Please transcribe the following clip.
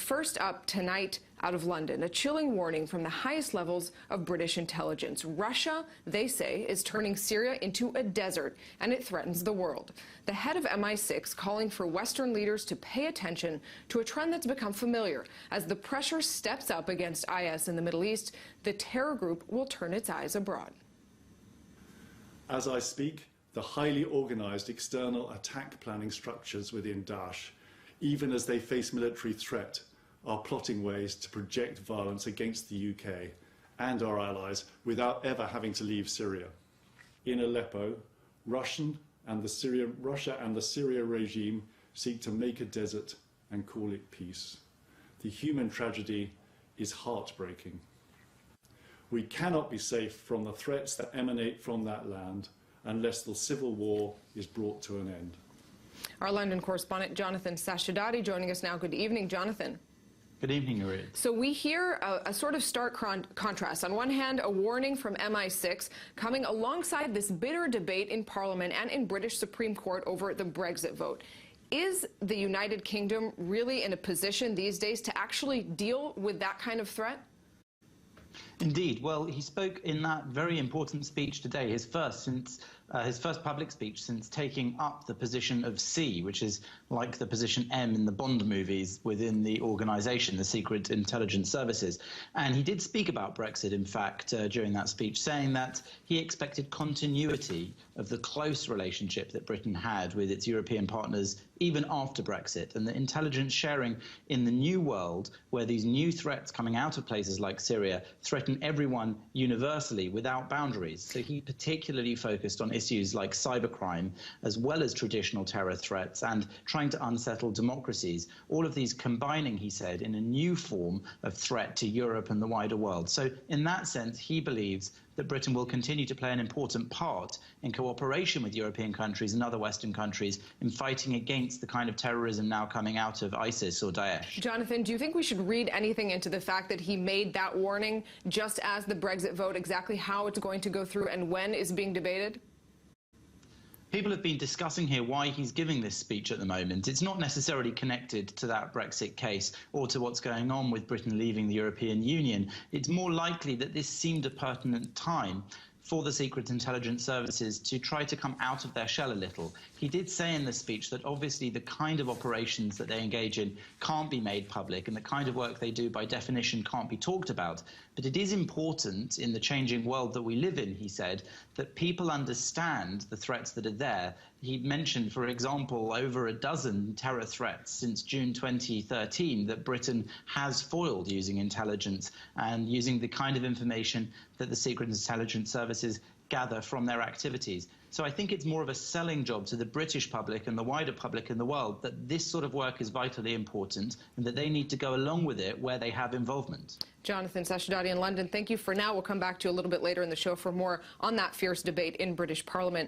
First up tonight out of London, a chilling warning from the highest levels of British intelligence. Russia, they say, is turning Syria into a desert, and it threatens the world. The head of MI6 calling for Western leaders to pay attention to a trend that's become familiar. As the pressure steps up against IS in the Middle East, the terror group will turn its eyes abroad. As I speak, the highly organized external attack planning structures within Daesh, even as they face military threat, are plotting ways to project violence against the UK and our allies without ever having to leave Syria. In Aleppo, Russia and the Syria regime seek to make a desert and call it peace. The human tragedy is heartbreaking. We cannot be safe from the threats that emanate from that land unless the civil war is brought to an end. Our London correspondent, Jonathan Sacerdoti, joining us now. Good evening, Jonathan. Good evening, Nuria. So we hear a sort of stark contrast. On one hand, a warning from MI6 coming alongside this bitter debate in Parliament and in British Supreme Court over the Brexit vote. Is the United Kingdom really in a position these days to actually deal with that kind of threat? Indeed. Well, he spoke in that very important speech today, his first public speech since taking up the position of C, which is like the position M in the Bond movies within the organisation, the Secret Intelligence Services. And he did speak about Brexit, in fact, during that speech, saying that he expected continuity of the close relationship that Britain had with its European partners even after Brexit, and the intelligence sharing in the new world where these new threats coming out of places like Syria threaten everyone universally without boundaries. So he particularly focused on issues like cybercrime, as well as traditional terror threats and trying to unsettle democracies. All of these combining, he said, in a new form of threat to Europe and the wider world. So in that sense, he believes that Britain will continue to play an important part in cooperation with European countries and other Western countries in fighting against the kind of terrorism now coming out of ISIS or Daesh. Jonathan, do you think we should read anything into the fact that he made that warning just as the Brexit vote, exactly how it's going to go through and when is being debated? People have been discussing here why he's giving this speech at the moment. It's not necessarily connected to that Brexit case or to what's going on with Britain leaving the European Union. It's more likely that this seemed a pertinent time for the Secret Intelligence Services to try to come out of their shell a little. He did say in the speech that obviously the kind of operations that they engage in can't be made public, and the kind of work they do by definition can't be talked about. But it is important in the changing world that we live in, he said, that people understand the threats that are there. He mentioned, for example, over a dozen terror threats since June 2013 that Britain has foiled using intelligence and using the kind of information that the Secret Intelligence Services gather from their activities. So I think it's more of a selling job to the British public and the wider public in the world that this sort of work is vitally important and that they need to go along with it where they have involvement. Jonathan Sacerdoti in London, thank you for now. We'll come back to you a little bit later in the show for more on that fierce debate in British Parliament.